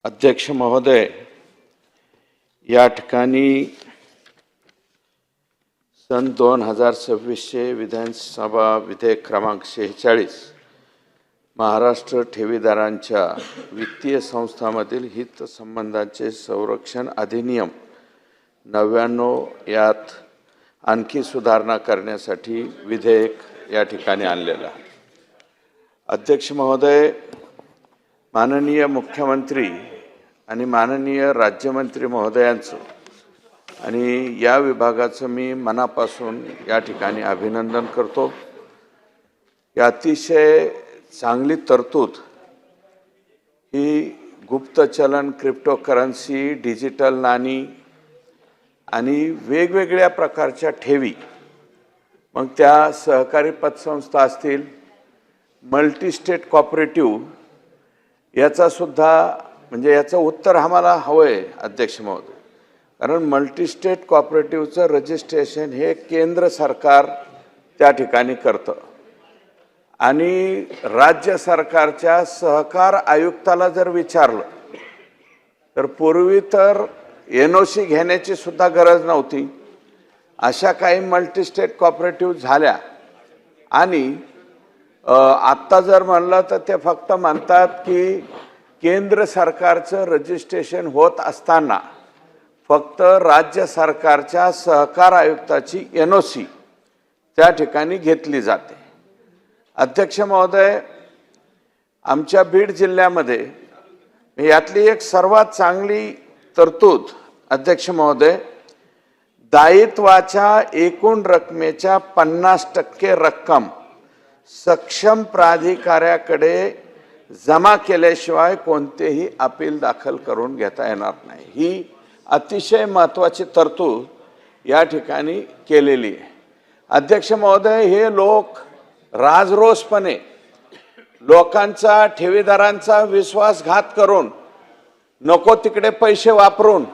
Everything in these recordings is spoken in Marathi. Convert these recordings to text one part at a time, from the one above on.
अध्यक्ष महोदय, या ठिकाणी सन 2026 विधानसभा विधेयक क्रमांक 46 महाराष्ट्र ठेवीदारांच्या वित्तीय संस्थांमधील हितसंबंधांचे संरक्षण अधिनियम 99 यात आणखी सुधारणा करण्यासाठी विधेयक या ठिकाणी आणलेला आहे। अध्यक्ष महोदय, माननीय मुख्यमंत्री आणि माननीय राज्यमंत्री महोदयांचं आणि या विभागाचं मी मनापासून या ठिकाणी अभिनंदन करतो। ही अतिशय चांगली तरतूद ही गुप्तचलन, क्रिप्टोकरन्सी, डिजिटल नाणी आणि वेगवेगळ्या प्रकारच्या ठेवी, मग त्या सहकारी पतसंस्था असतील, मल्टी स्टेट कोऑपरेटिव्ह, याचा सुद्धा म्हणजे याचं उत्तर आम्हाला हवं आहे अध्यक्ष महोदय। कारण मल्टी स्टेट कोऑपरेटिव्हचं रजिस्ट्रेशन हे केंद्र सरकार त्या ठिकाणी करतं आणि राज्य सरकारच्या सहकार आयुक्ताला जर विचारलं तर पूर्वी तर NOC घेण्याची सुद्धा गरज नव्हती। अशा काही मल्टी स्टेट कोऑपरेटिव्ह झाल्या आणि आत्ता जर म्हणलं तर ते फक्त म्हणतात की केंद्र सरकारचं रजिस्ट्रेशन होत असताना फक्त राज्य सरकारच्या सहकार आयुक्ताची NOC त्या ठिकाणी घेतली जाते। अध्यक्ष महोदय, आमच्या बीड जिल्ह्यामध्ये यातली एक सर्वात चांगली तरतूद अध्यक्ष महोदय, दायित्वाच्या एकूण रकमेच्या 50% रक्कम सक्षम प्राधिकाऱ्याकडे जमा केल्याशिवाय कोणतेही अपील दाखल करून घेता येणार नाही। ही अतिशय महत्त्वाची तरतूद या ठिकाणी केलेली आहे। अध्यक्ष महोदय, हे लोक राजरोसपणे लोकांचा, ठेवीदारांचा विश्वासघात करून नको तिकडे पैसे वापरून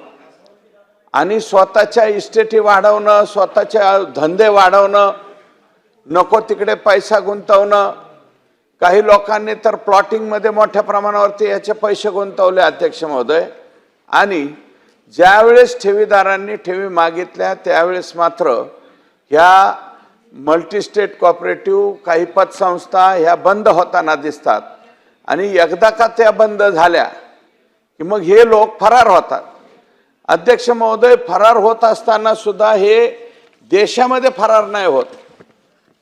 आणि स्वतःच्या इस्टेटी वाढवणं, स्वतःच्या धंदे वाढवणं, नको तिकडे पैसा गुंतवणं, काही लोकांनी तर प्लॉटिंगमध्ये मोठ्या प्रमाणावरती याचे पैसे गुंतवले अध्यक्ष महोदय। आणि ज्यावेळेस ठेवीदारांनी ठेवी मागितल्या त्यावेळेस मात्र ह्या मल्टी स्टेट कोऑपरेटिव्ह काही पतसंस्था ह्या बंद होताना दिसतात आणि एकदा का त्या बंद झाल्या की मग हे लोक फरार होतात। अध्यक्ष महोदय, फरार होत असताना सुद्धा हे देशामध्ये फरार नाही होत।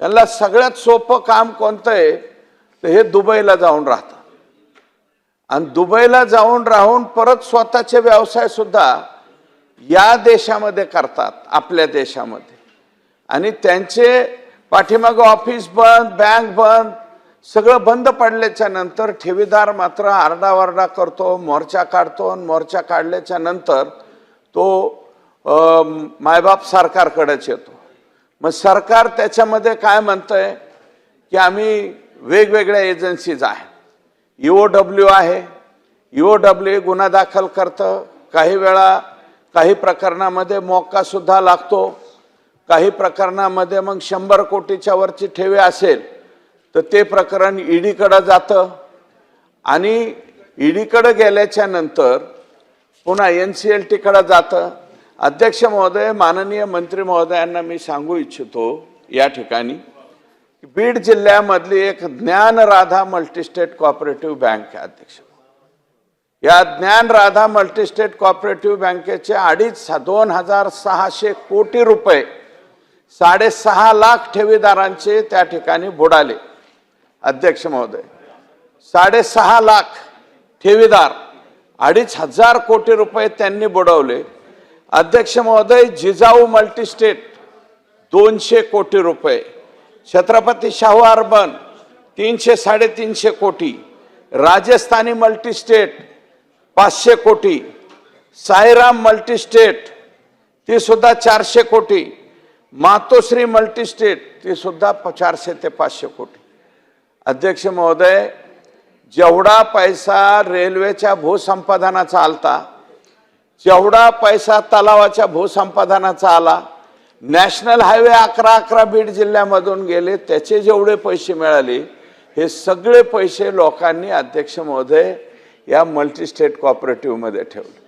यांना सगळ्यात सोपं काम कोणतं आहे तर हे दुबईला जाऊन राहतात आणि दुबईला जाऊन राहून परत स्वतःचे व्यवसाय सुद्धा या देशामध्ये करतात, आपल्या देशामध्ये। आणि त्यांचे पाठीमागं ऑफिस बंद, बँक बंद, सगळं बंद पडल्याच्या नंतर ठेवीदार मात्र आरडाओरडा करतो, मोर्चा काढतो आणि मोर्चा काढल्याच्या नंतर तो मायबाप सरकारकडेच येतो। मग सरकार त्याच्यामध्ये काय म्हणतंय की आम्ही वेगवेगळ्या एजन्सीज आहेत, EOW आहे, EOW गुन्हा दाखल करतं, काही वेळा काही प्रकरणामध्ये मोका सुद्धा लागतो, काही प्रकरणामध्ये मग 100 कोटीच्या वरची ठेवी असेल तर ते प्रकरण ईडीकडे जातं आणि ईडीकडे गेल्याच्या नंतर पुन्हा NCLTकडे जातं। अध्यक्ष महोदय, माननीय मंत्री महोदयांना मी सांगू इच्छितो या ठिकाणी बीड जिल्ह्यामधली एक ज्ञानराधा मल्टीस्टेट कोऑपरेटिव्ह बँक आहे अध्यक्ष। या ज्ञानराधा मल्टीस्टेट कोऑपरेटिव्ह बँकेचे 2,600 कोटी रुपये 6.5 लाख ठेवीदारांचे त्या ठिकाणी बुडाले अध्यक्ष महोदय। 6.5 लाख ठेवीदार 2,500 कोटी रुपये त्यांनी बुडवले अध्यक्ष महोदय। जिजाऊ मल्टीस्टेट 200 कोटी रुपये, छत्रपती शाहू अर्बन 300-350 कोटी, राजस्थानी मल्टीस्टेट 500 कोटी, साईराम मल्टीस्टेट ती सुद्धा 400 कोटी, मातोश्री मल्टीस्टेट ती सुद्धा 400 ते 500 कोटी। अध्यक्ष महोदय, जेवढा पैसा रेल्वेच्या भूसंपादनाचा आलता, जेवढा पैसा तलावाच्या भूसंपादनाचा आला, नॅशनल हायवे 11 बीड जिल्ह्यामधून गेले, त्याचे जेवढे पैसे मिळाले हे सगळे पैसे लोकांनी अध्यक्ष महोदय या मल्टी स्टेट कोऑपरेटिव्हमध्ये ठेवलं.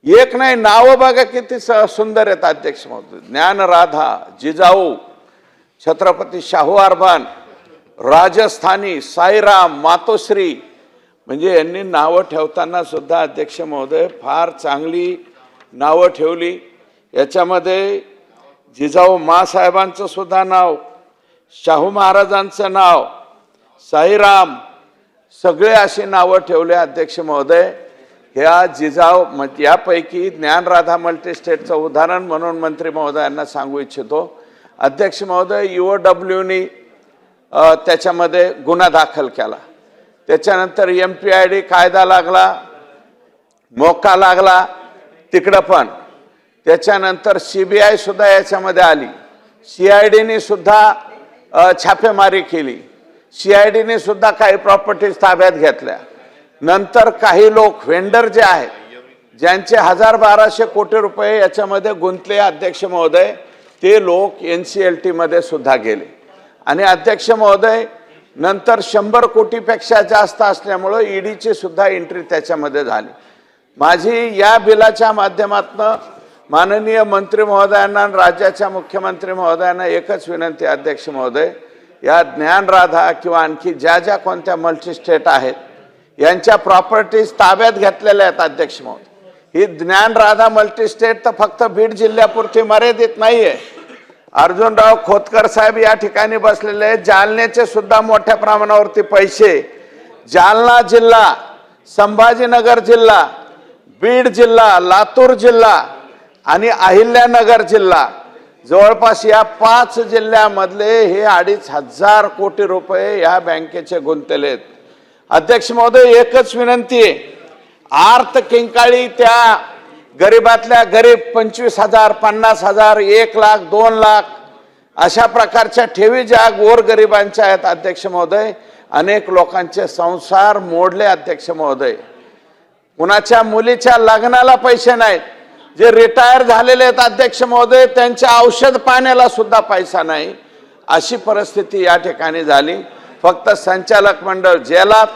एक नाही, नावं बघा किती सुंदर आहेत अध्यक्ष महोदय. ज्ञानराधा, जिजाऊ, छत्रपती शाहू आरबान, राजस्थानी, साईराम, मातोश्री, म्हणजे यांनी नावं ठेवताना सुद्धा अध्यक्ष महोदय फार चांगली नावं ठेवली. याच्यामध्ये जिजाऊ माँसाहेबांचं सुद्धा नाव, शाहू महाराजांचं नाव, साईराम, सगळे अशी नावं ठेवले अध्यक्ष महोदय. ह्या जिजाऊ यापैकी ज्ञानराधा मल्टीस्टेटचं उदाहरण म्हणून मंत्री महोदयांना सांगू इच्छितो. अध्यक्ष महोदय, UOWनी त्याच्यामध्ये गुन्हा दाखल केला. त्याच्यानंतर MPID कायदा लागला, मोका लागला तिकडं पण. त्याच्यानंतर CBI सुद्धा याच्यामध्ये आली. CIDने सुद्धा छापेमारी केली. CIDने सुद्धा काही प्रॉपर्टीज ताब्यात घेतल्या. नंतर काही लोक व्हेंडर जे आहेत, ज्यांचे 1000-1200 कोटी रुपये याच्यामध्ये गुंतले अध्यक्ष महोदय, ते लोक NCLT मध्ये सुद्धा गेले. आणि अध्यक्ष महोदय, नंतर 100 कोटीपेक्षा जास्त असल्यामुळं EDची सुद्धा एंट्री त्याच्यामध्ये झाली. माझी या बिलाच्या माध्यमातून माननीय मंत्री महोदयांना, राज्याच्या मुख्यमंत्री महोदयांना एकच विनंती अध्यक्ष महोदय, या ज्ञानराधा किंवा आणखी ज्या कोणत्या मल्टी स्टेट आहेत यांच्या प्रॉपर्टीज ताब्यात घेतलेल्या आहेत अध्यक्ष महोदय. ही ज्ञानराधा मल्टी स्टेट तर फक्त बीड जिल्ह्यापुरती मर्यादित नाहीये. अर्जुनराव खोतकर साहेब या ठिकाणी बसलेले आहेत. जालन्याचे सुद्धा मोठ्या प्रमाणावरती पैसे, जालना जिल्हा, संभाजीनगर जिल्हा, बीड जिल्हा, लातूर जिल्हा आणि अहिल्यानगर जिल्हा, जवळपास या 5 जिल्ह्यामधले हे 2500 कोटी रुपये या बँकेचे गुंतलेले आहेत. अध्यक्ष महोदय, एकच विनंती आहे, आर्त किंकाळी त्या गरीबातल्या गरीब 25,000, 50,000, 1 लाख, 2 लाख अशा प्रकारच्या ठेवी ज्या गोरगरिबांच्या आहेत अध्यक्ष महोदय, अनेक लोकांचे संसार मोडले अध्यक्ष महोदय. कुणाच्या मुलीच्या लग्नाला पैसे नाहीत, जे रिटायर झालेले आहेत अध्यक्ष महोदय, त्यांच्या औषध पाण्याला सुद्धा पैसा नाही, अशी परिस्थिती या ठिकाणी झाली. फक्त संचालक मंडळ जेलात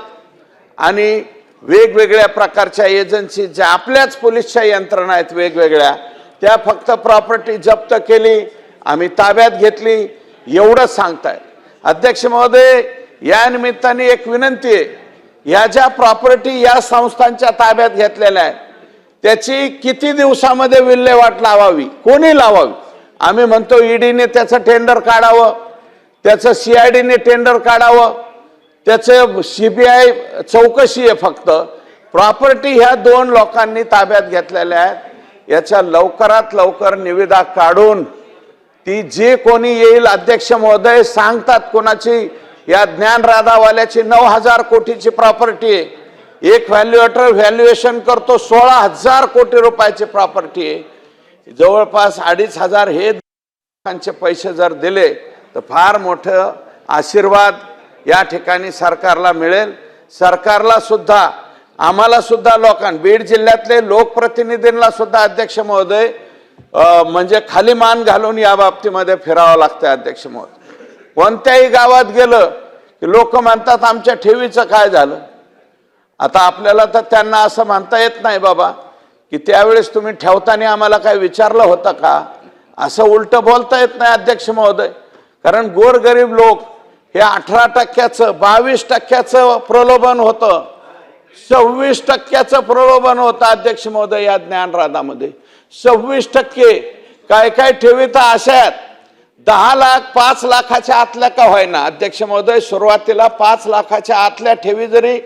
आणि वेगवेगळ्या प्रकारच्या एजन्सी ज्या आपल्याच पोलीसच्या यंत्रणा आहेत वेगवेगळ्या, त्या फक्त प्रॉपर्टी जप्त केली, आम्ही ताब्यात घेतली, एवढंच सांगताय. अध्यक्ष महोदय, या निमित्ताने एक विनंती आहे, या ज्या प्रॉपर्टी या संस्थांच्या ताब्यात घेतलेल्या आहेत त्याची किती दिवसामध्ये विल्हेवाट लावावी, कोणी लावावी. आम्ही म्हणतो EDने त्याचं टेंडर काढावं, त्याचं CIDने टेंडर काढावं, त्याचं CBI चौकशी आहे. फक्त प्रॉपर्टी ह्या 2 लोकांनी ताब्यात घेतलेल्या आहेत. याच्या लवकरात लवकर निविदा काढून ती जे कोणी येईल अध्यक्ष महोदय, सांगतात कोणाची, या ज्ञानराधावाल्याची 9000 कोटीची प्रॉपर्टी आहे. एक व्हॅल्युएटर व्हॅल्युएशन करतो 16,000 कोटी रुपयाची प्रॉपर्टी आहे. जवळपास 2500 हे लोकांचे पैसे जर दिले तर फार मोठं आशीर्वाद या ठिकाणी सरकारला मिळेल. सरकारला सुद्धा, आम्हाला सुद्धा लोकांना, बीड जिल्ह्यातले लोकप्रतिनिधींना सुद्धा अध्यक्ष महोदय म्हणजे खाली मान घालून या बाबतीमध्ये फिरावं लागतं अध्यक्ष महोदय. कोणत्याही गावात गेलं की लोक म्हणतात आमच्या ठेवीचं काय झालं. आता आपल्याला तर त्यांना असं म्हणता येत नाही बाबा की त्यावेळेस तुम्ही ठेवताना आम्हाला काय विचारलं होतं का, असं उलट बोलता येत नाही अध्यक्ष महोदय. कारण गोरगरीब लोक हे 18% 22% प्रलोभन होतं, 26% प्रलोभन होतं अध्यक्ष महोदय. या ज्ञानराधामध्ये 26%. काय ठेवी तर अशा आहेत 10 लाख 5 लाखाच्या आतल्या का होईना अध्यक्ष महोदय, सुरुवातीला 5 लाखाच्या आतल्या ठेवी जरी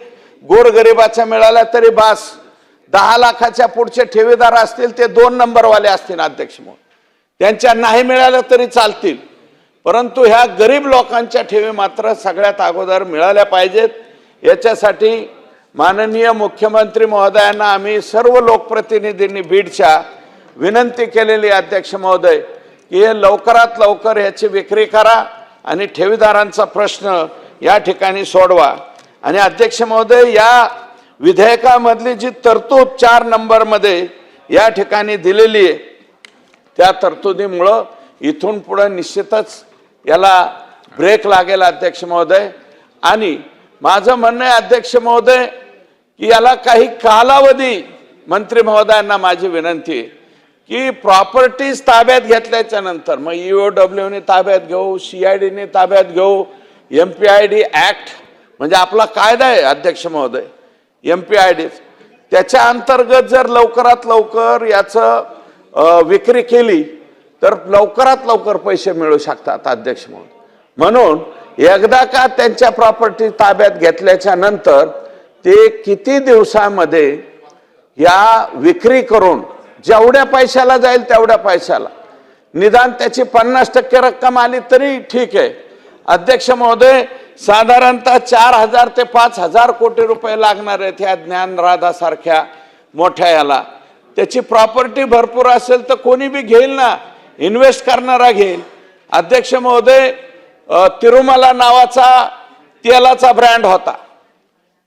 गोरगरिबाच्या मिळाल्या तरी बास. 10 लाखाच्या पुढचे ठेवीदार असतील ते 2 नंबरवाले असतील अध्यक्ष महोदय, त्यांच्या नाही मिळाल्या तरी चालतील. परंतु ह्या गरीब लोकांच्या ठेवी मात्र सगळ्यात अगोदर मिळाल्या पाहिजेत. याच्यासाठी माननीय मुख्यमंत्री महोदयांना आम्ही सर्व लोकप्रतिनिधींनी बीडच्या विनंती केलेली अध्यक्ष महोदय की हे लवकरात लवकर याची विक्री करा आणि ठेवीदारांचा प्रश्न या ठिकाणी सोडवा. आणि अध्यक्ष महोदय, या विधेयकामधली जी तरतूद 4 नंबरमध्ये या ठिकाणी दिलेली आहे, त्या तरतुदीमुळं इथून पुढे निश्चितच याला ब्रेक लागेल अध्यक्ष महोदय. आणि माझं म्हणणं आहे अध्यक्ष महोदय की याला काही कालावधी, मंत्री महोदयांना माझी विनंती आहे की प्रॉपर्टीज ताब्यात घेतल्याच्या नंतर मग EOWने ताब्यात घेऊ, CIDने ताब्यात घेऊ, MPID ऍक्ट म्हणजे आपला कायदा आहे अध्यक्ष महोदय, MPID त्याच्या अंतर्गत जर लवकरात लवकर याचं विक्री केली तर लवकरात लवकर पैसे मिळू शकतात अध्यक्ष महोदय. म्हणून एकदा का त्यांच्या प्रॉपर्टी ताब्यात घेतल्याच्या नंतर ते किती दिवसामध्ये या विक्री करून जेवढ्या पैशाला जाईल तेवढ्या पैशाला निदान त्याची 50% रक्कम आली तरी ठीक आहे अध्यक्ष महोदय. साधारणतः 4,000 ते 5,000 कोटी रुपये लागणार आहेत ह्या ज्ञानराधा सारख्या मोठ्या याला. त्याची प्रॉपर्टी भरपूर असेल तर कोणी बी घेईल ना, इन्व्हेस्ट करणारा घेईल अध्यक्ष महोदय. तिरुमला नावाचा तेलाचा ब्रँड होता,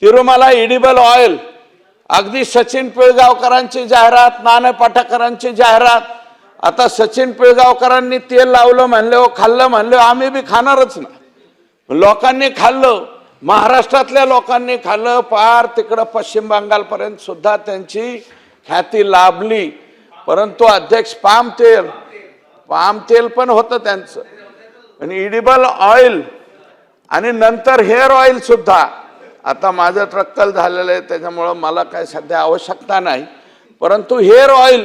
तिरुमला एडिबल ऑइल. अगदी सचिन पिळगावकरांची जाहिरात, नाना पाटेकरांची जाहिरात. आता सचिन पिळगावकरांनी तेल लावलं म्हणले, खाल्लं म्हणले, आम्ही बी खाणारच ना. लोकांनी खाल्लं, महाराष्ट्रातल्या लोकांनी खाल्लं, पार तिकडं पश्चिम बंगालपर्यंत सुद्धा त्यांची ख्याती लाभली. परंतु अध्यक्ष पाम तेल पण होतं त्यांचं आणि एडिबल ऑइल आणि नंतर हेअर ऑइल सुद्धा. आता माझं ट्रक्कल झालेलं आहे त्याच्यामुळं मला काय सध्या आवश्यकता नाही, परंतु हेअर ऑइल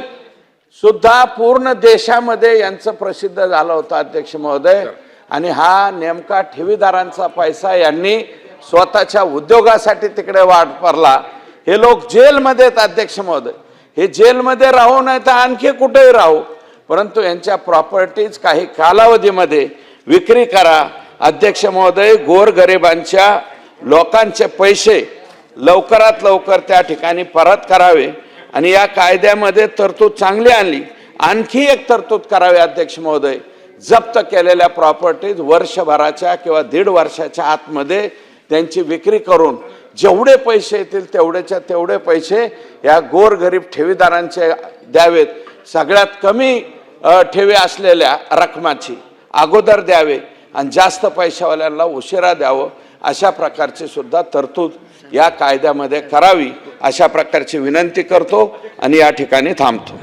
सुद्धा पूर्ण देशामध्ये यांचं प्रसिद्ध झालं होतं अध्यक्ष महोदय. आणि हा नेमका ठेवीदारांचा पैसा यांनी स्वतःच्या उद्योगासाठी तिकडे वापरला. हे लोक जेलमध्ये आहेत अध्यक्ष महोदय, हे जेलमध्ये राहू नाही तर आणखी कुठेही राहू, परंतु यांच्या प्रॉपर्टीज काही कालावधीमध्ये विक्री करा अध्यक्ष महोदय. गोरगरिबांच्या लोकांचे पैसे लवकरात लवकर त्या ठिकाणी परत करावे आणि या कायद्यामध्ये तरतूद चांगली आणली. आणखी एक तरतूद करावी अध्यक्ष महोदय. जप्त केलेल्या प्रॉपर्टीज वर्षभराच्या किंवा 1.5 वर्षाच्या आतमध्ये त्यांची विक्री करून जेवढे पैसे येतील तेवढेच्या तेवढे पैसे या गोरगरीब ठेवीदारांचे द्यावेत. सगळ्यात कमी ठेवी असलेल्या रकमाची अगोदर द्यावे आणि जास्त पैशावाल्यांना उशिरा द्यावं, अशा प्रकारची सुद्धा तरतूद या कायद्यामध्ये करावी, अशा प्रकारची विनंती करतो आणि या ठिकाणी थांबतो.